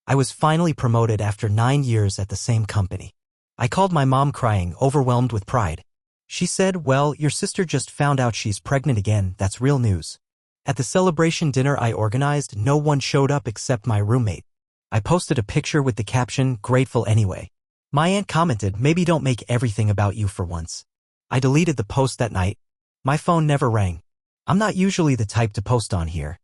I was finally promoted after 9 years at the same company. I called my mom crying, overwhelmed with pride. She said, "Well, your sister just found out she's pregnant again, that's real news." At the celebration dinner I organized, no one showed up except my roommate. I posted a picture with the caption, "Grateful anyway." My aunt commented, "Maybe don't make everything about you for once." I deleted the post that night. My phone never rang. I'm not usually the type to post on here.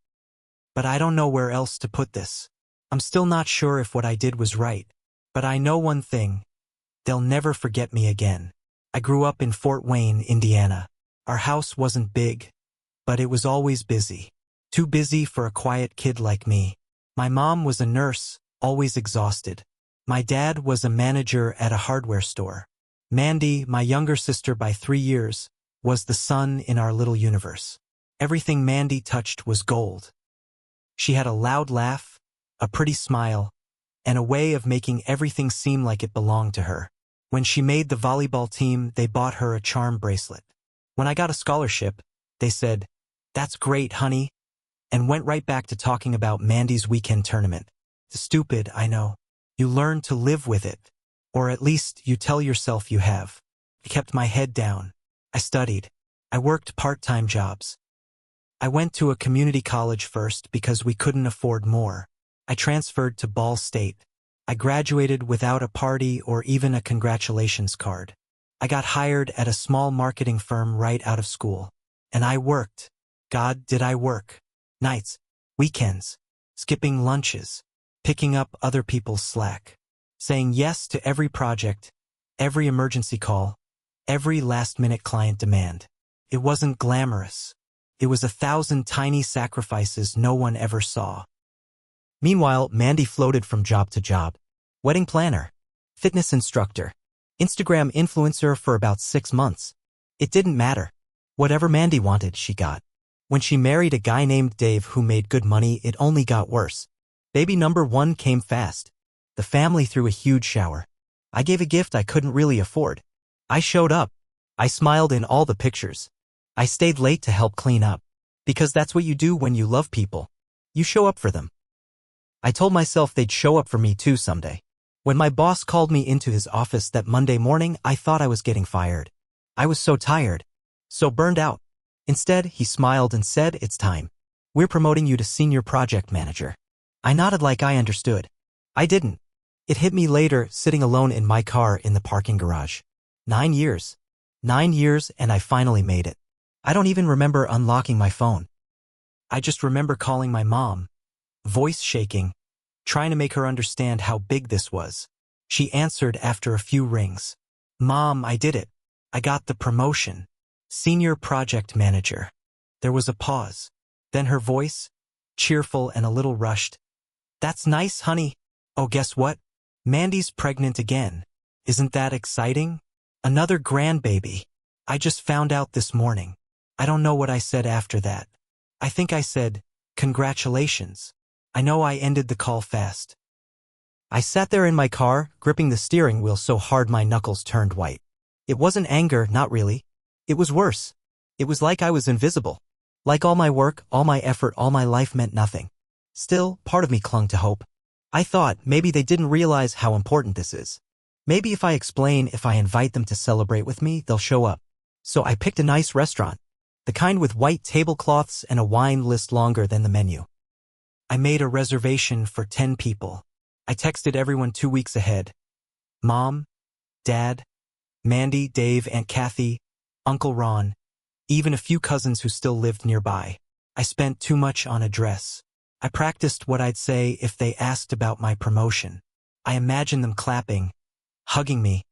But I don't know where else to put this. I'm still not sure if what I did was right. But I know one thing. They'll never forget me again. I grew up in Fort Wayne, Indiana. Our house wasn't big, but it was always busy. Too busy for a quiet kid like me. My mom was a nurse, always exhausted. My dad was a manager at a hardware store. Mandy, my younger sister by 3 years, was the sun in our little universe. Everything Mandy touched was gold. She had a loud laugh, a pretty smile, and a way of making everything seem like it belonged to her. When she made the volleyball team, they bought her a charm bracelet. When I got a scholarship, they said, "That's great, honey," and went right back to talking about Mandy's weekend tournament. Stupid, I know. You learn to live with it, or at least you tell yourself you have. I kept my head down. I studied. I worked part-time jobs. I went to a community college first because we couldn't afford more. I transferred to Ball State. I graduated without a party or even a congratulations card. I got hired at a small marketing firm right out of school. And I worked. God, did I work. Nights, weekends, skipping lunches, picking up other people's slack, saying yes to every project, every emergency call, every last-minute client demand. It wasn't glamorous. It was 1,000 tiny sacrifices no one ever saw. Meanwhile, Mandy floated from job to job. Wedding planner, fitness instructor, Instagram influencer for about 6 months. It didn't matter. Whatever Mandy wanted, she got. When she married a guy named Dave who made good money, it only got worse. Baby number 1 came fast. The family threw a huge shower. I gave a gift I couldn't really afford. I showed up. I smiled in all the pictures. I stayed late to help clean up. Because that's what you do when you love people. You show up for them. I told myself they'd show up for me too someday. When my boss called me into his office that Monday morning, I thought I was getting fired. I was so tired. So burned out. Instead, he smiled and said, "It's time. We're promoting you to senior project manager." I nodded like I understood. I didn't. It hit me later, sitting alone in my car in the parking garage. 9 years. 9 years, and I finally made it. I don't even remember unlocking my phone. I just remember calling my mom, voice shaking, trying to make her understand how big this was. She answered after a few rings. "Mom, I did it. I got the promotion. Senior project manager." There was a pause. Then her voice, cheerful and a little rushed. "That's nice, honey. Oh, guess what? Mandy's pregnant again. Isn't that exciting? Another grandbaby. I just found out this morning." I don't know what I said after that. I think I said, "Congratulations." I know I ended the call fast. I sat there in my car, gripping the steering wheel so hard my knuckles turned white. It wasn't anger, not really. It was worse. It was like I was invisible. Like all my work, all my effort, all my life meant nothing. Still, part of me clung to hope. I thought maybe they didn't realize how important this is. Maybe if I explain, if I invite them to celebrate with me, they'll show up. So I picked a nice restaurant. The kind with white tablecloths and a wine list longer than the menu. I made a reservation for 10 people. I texted everyone 2 weeks ahead. Mom, Dad, Mandy, Dave, Aunt Kathy, Uncle Ron, even a few cousins who still lived nearby. I spent too much on a dress. I practiced what I'd say if they asked about my promotion. I imagined them clapping, hugging me,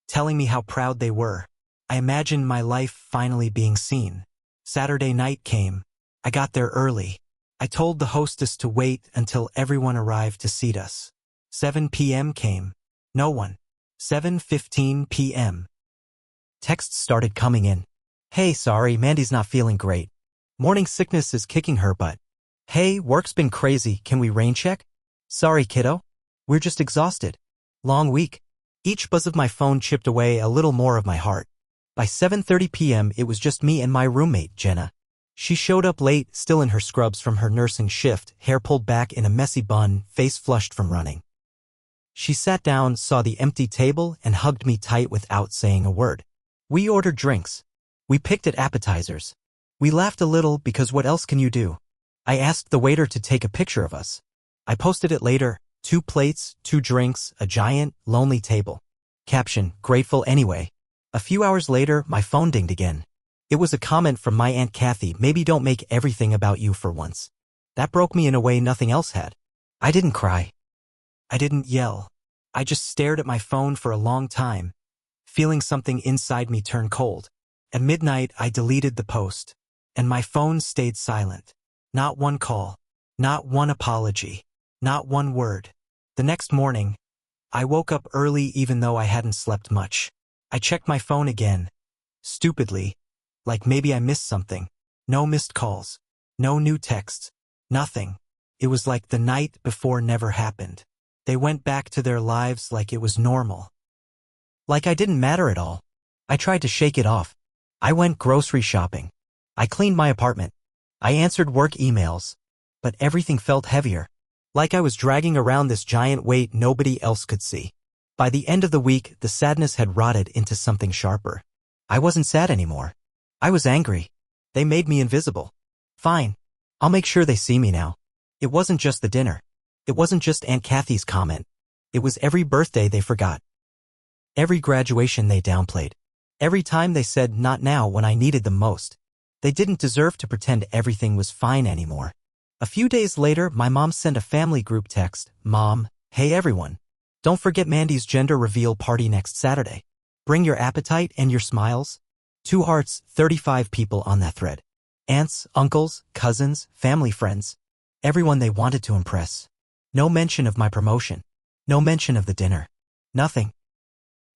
telling me how proud they were. I imagined my life finally being seen. Saturday night came. I got there early. I told the hostess to wait until everyone arrived to seat us. 7 p.m. came. No one. 7:15 p.m. Texts started coming in. "Hey, sorry, Mandy's not feeling great. Morning sickness is kicking her butt. Hey, work's been crazy, can we rain check? Sorry, kiddo. We're just exhausted. Long week." Each buzz of my phone chipped away a little more of my heart. By 7:30 p.m. it was just me and my roommate, Jenna. She showed up late, still in her scrubs from her nursing shift, hair pulled back in a messy bun, face flushed from running. She sat down, saw the empty table, and hugged me tight without saying a word. We ordered drinks. We picked at appetizers. We laughed a little because what else can you do? I asked the waiter to take a picture of us. I posted it later. 2 plates, 2 drinks, a giant, lonely table. Caption, grateful anyway. A few hours later, my phone dinged again. It was a comment from my Aunt Kathy, maybe don't make everything about you for once. That broke me in a way nothing else had. I didn't cry. I didn't yell. I just stared at my phone for a long time, feeling something inside me turn cold. At midnight, I deleted the post, and my phone stayed silent. Not one call, not one apology, not one word. The next morning, I woke up early even though I hadn't slept much. I checked my phone again, stupidly, like maybe I missed something. No missed calls, no new texts, nothing. It was like the night before never happened. They went back to their lives like it was normal. Like I didn't matter at all. I tried to shake it off. I went grocery shopping. I cleaned my apartment. I answered work emails. But everything felt heavier. Like I was dragging around this giant weight nobody else could see. By the end of the week, the sadness had rotted into something sharper. I wasn't sad anymore. I was angry. They made me invisible. Fine. I'll make sure they see me now. It wasn't just the dinner. It wasn't just Aunt Kathy's comment. It was every birthday they forgot. Every graduation they downplayed. Every time they said not now when I needed them most. They didn't deserve to pretend everything was fine anymore. A few days later, my mom sent a family group text. Mom, hey everyone. Don't forget Mandy's gender reveal party next Saturday. Bring your appetite and your smiles. 2 hearts, 35 people on that thread. Aunts, uncles, cousins, family friends. Everyone they wanted to impress. No mention of my promotion. No mention of the dinner. Nothing.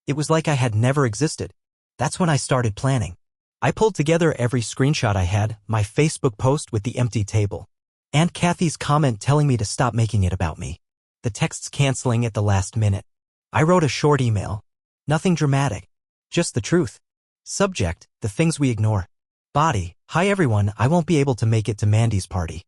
It was like I had never existed. That's when I started planning. I pulled together every screenshot I had, my Facebook post with the empty table. Aunt Kathy's comment telling me to stop making it about me. The texts canceling at the last minute. I wrote a short email. Nothing dramatic. Just the truth. Subject, the things we ignore. Body, hi everyone, I won't be able to make it to Mandy's party.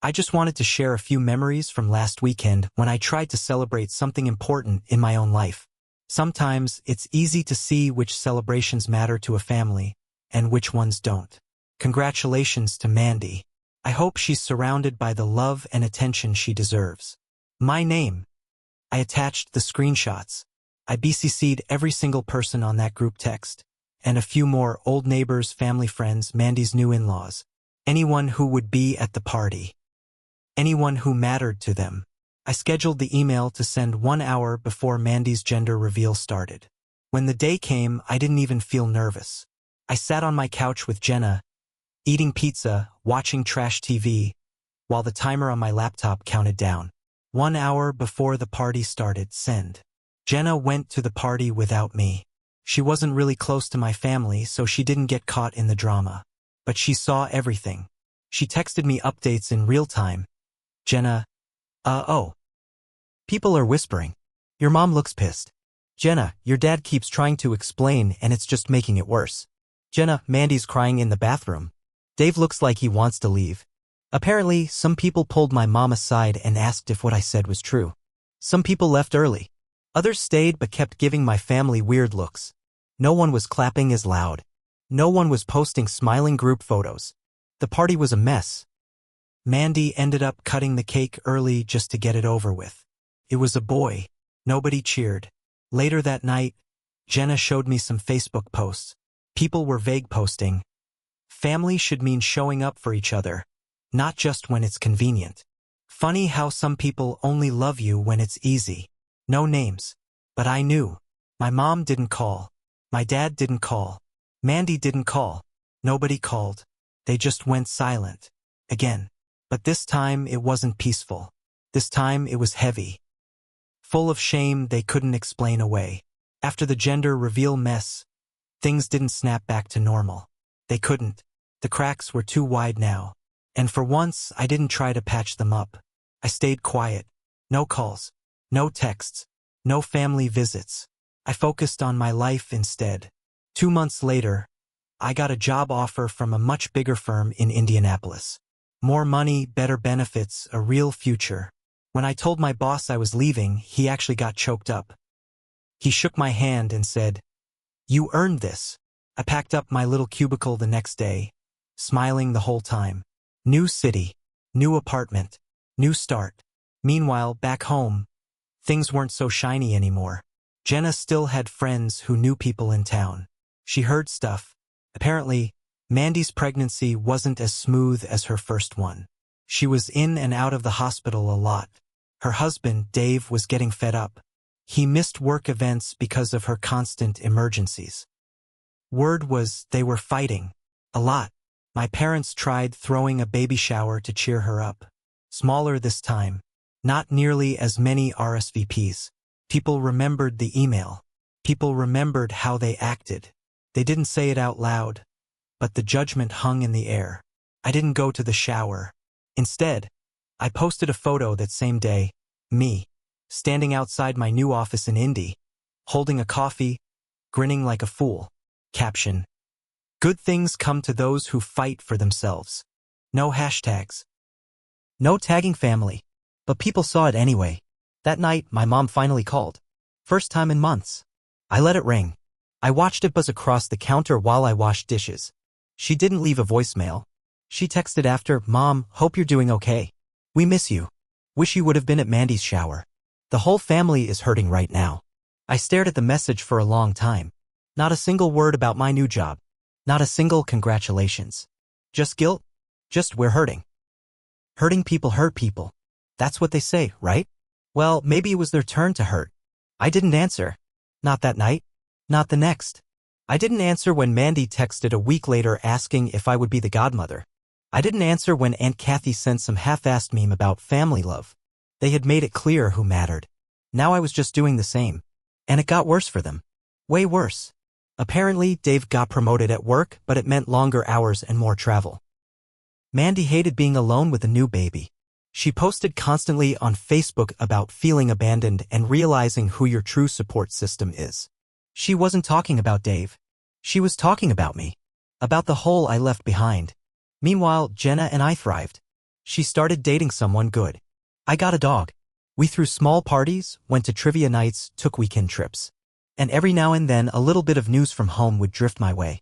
I just wanted to share a few memories from last weekend when I tried to celebrate something important in my own life. Sometimes it's easy to see which celebrations matter to a family and which ones don't. Congratulations to Mandy. I hope she's surrounded by the love and attention she deserves. My name. I attached the screenshots. I BCC'd every single person on that group text, and a few more: old neighbors, family friends, Mandy's new in-laws, anyone who would be at the party, anyone who mattered to them. I scheduled the email to send 1 hour before Mandy's gender reveal started. When the day came, I didn't even feel nervous. I sat on my couch with Jenna, eating pizza, watching trash TV, while the timer on my laptop counted down. 1 hour before the party started, send. Jenna went to the party without me. She wasn't really close to my family, so she didn't get caught in the drama. But she saw everything. She texted me updates in real time. Jenna, oh. People are whispering. Your mom looks pissed. Jenna, your dad keeps trying to explain and it's just making it worse. Jenna, Mandy's crying in the bathroom. Dave looks like he wants to leave. Apparently, some people pulled my mom aside and asked if what I said was true. Some people left early. Others stayed but kept giving my family weird looks. No one was clapping as loud. No one was posting smiling group photos. The party was a mess. Mandy ended up cutting the cake early just to get it over with. It was a boy. Nobody cheered. Later that night, Jenna showed me some Facebook posts. People were vague posting. Family should mean showing up for each other, not just when it's convenient. Funny how some people only love you when it's easy. No names. But I knew. My mom didn't call. My dad didn't call. Mandy didn't call. Nobody called. They just went silent. Again. But this time it wasn't peaceful. This time it was heavy. Full of shame they couldn't explain away. After the gender reveal mess, things didn't snap back to normal. They couldn't. The cracks were too wide now. And for once, I didn't try to patch them up. I stayed quiet. No calls. No texts. No family visits. I focused on my life instead. 2 months later, I got a job offer from a much bigger firm in Indianapolis. More money, better benefits, a real future. When I told my boss I was leaving, he actually got choked up. He shook my hand and said, "You earned this." I packed up my little cubicle the next day, smiling the whole time. New city, new apartment, new start. Meanwhile, back home, things weren't so shiny anymore. Jenna still had friends who knew people in town. She heard stuff. Apparently, Mandy's pregnancy wasn't as smooth as her first one. She was in and out of the hospital a lot. Her husband, Dave, was getting fed up. He missed work events because of her constant emergencies. Word was they were fighting. A lot. My parents tried throwing a baby shower to cheer her up. Smaller this time. Not nearly as many RSVPs. People remembered the email. People remembered how they acted. They didn't say it out loud, but the judgment hung in the air. I didn't go to the shower. Instead, I posted a photo that same day, me, standing outside my new office in Indy, holding a coffee, grinning like a fool. Caption: "Good things come to those who fight for themselves." No hashtags. No tagging family. But people saw it anyway. That night, my mom finally called. First time in months. I let it ring. I watched it buzz across the counter while I washed dishes. She didn't leave a voicemail. She texted after, "Mom, hope you're doing okay. We miss you. Wish you would have been at Mandy's shower. The whole family is hurting right now." I stared at the message for a long time. Not a single word about my new job. Not a single congratulations. Just guilt. Just we're hurting. Hurting people hurt people. That's what they say, right? Well, maybe it was their turn to hurt. I didn't answer. Not that night. Not the next. I didn't answer when Mandy texted a week later asking if I would be the godmother. I didn't answer when Aunt Kathy sent some half-assed meme about family love. They had made it clear who mattered. Now I was just doing the same. And it got worse for them. Way worse. Apparently, Dave got promoted at work, but it meant longer hours and more travel. Mandy hated being alone with a new baby. She posted constantly on Facebook about feeling abandoned and realizing who your true support system is. She wasn't talking about Dave. She was talking about me. About the hole I left behind. Meanwhile, Jenna and I thrived. She started dating someone good. I got a dog. We threw small parties, went to trivia nights, took weekend trips. And every now and then a little bit of news from home would drift my way.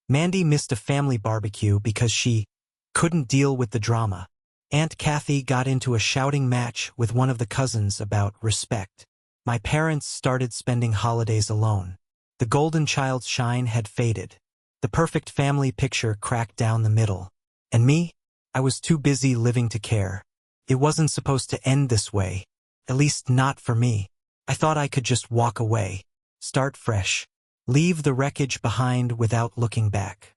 Mandy missed a family barbecue because she couldn't deal with the drama. Aunt Kathy got into a shouting match with one of the cousins about respect. My parents started spending holidays alone. The golden child's shine had faded. The perfect family picture cracked down the middle. And me? I was too busy living to care. It wasn't supposed to end this way. At least not for me. I thought I could just walk away. Start fresh. Leave the wreckage behind without looking back.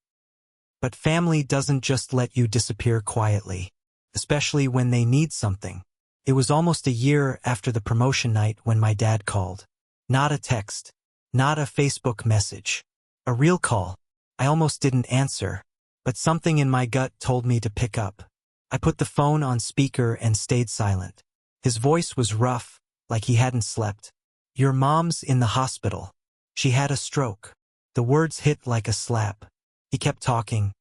But family doesn't just let you disappear quietly. Especially when they need something. It was almost a year after the promotion night when my dad called. Not a text. Not a Facebook message. A real call. I almost didn't answer. But something in my gut told me to pick up. I put the phone on speaker and stayed silent. His voice was rough, like he hadn't slept. "Your mom's in the hospital. She had a stroke." The words hit like a slap. He kept talking.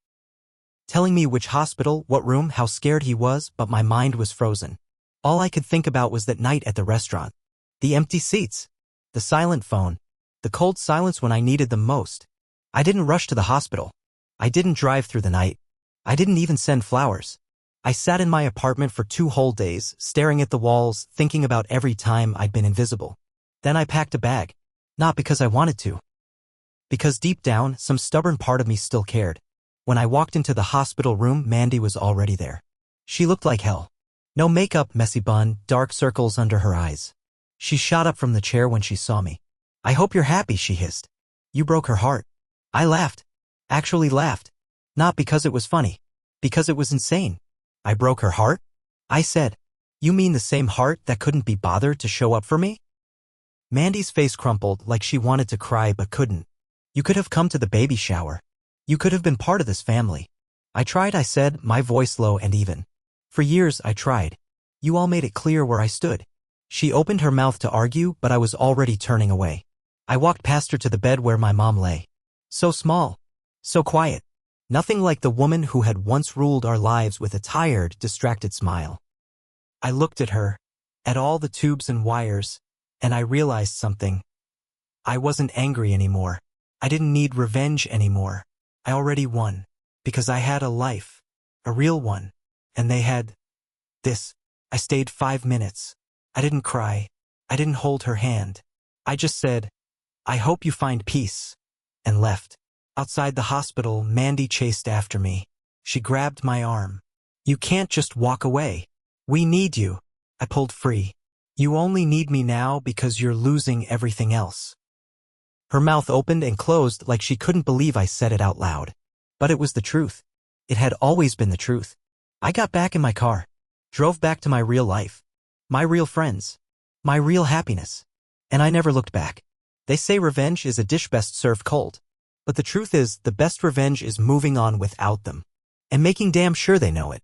Telling me which hospital, what room, how scared he was, but my mind was frozen. All I could think about was that night at the restaurant. The empty seats. The silent phone. The cold silence when I needed them most. I didn't rush to the hospital. I didn't drive through the night. I didn't even send flowers. I sat in my apartment for 2 whole days, staring at the walls, thinking about every time I'd been invisible. Then I packed a bag. Not because I wanted to. Because deep down, some stubborn part of me still cared. When I walked into the hospital room, Mandy was already there. She looked like hell. No makeup, messy bun, dark circles under her eyes. She shot up from the chair when she saw me. "I hope you're happy," she hissed. "You broke her heart." I laughed. Actually laughed. Not because it was funny. Because it was insane. "I broke her heart?" I said. "You mean the same heart that couldn't be bothered to show up for me?" Mandy's face crumpled like she wanted to cry but couldn't. "You could have come to the baby shower. You could have been part of this family." "I tried," I said, my voice low and even. "For years I tried. You all made it clear where I stood." She opened her mouth to argue, but I was already turning away. I walked past her to the bed where my mom lay. So small. So quiet. Nothing like the woman who had once ruled our lives with a tired, distracted smile. I looked at her, at all the tubes and wires, and I realized something. I wasn't angry anymore. I didn't need revenge anymore. I already won. Because I had a life. A real one. And they had this. I stayed 5 minutes. I didn't cry. I didn't hold her hand. I just said, I hope you find peace. And left. Outside the hospital, Mandy chased after me. She grabbed my arm. You can't just walk away. We need you. I pulled free. You only need me now because you're losing everything else. Her mouth opened and closed like she couldn't believe I said it out loud. But it was the truth. It had always been the truth. I got back in my car. Drove back to my real life. My real friends. My real happiness. And I never looked back. They say revenge is a dish best served cold. But the truth is, the best revenge is moving on without them. And making damn sure they know it.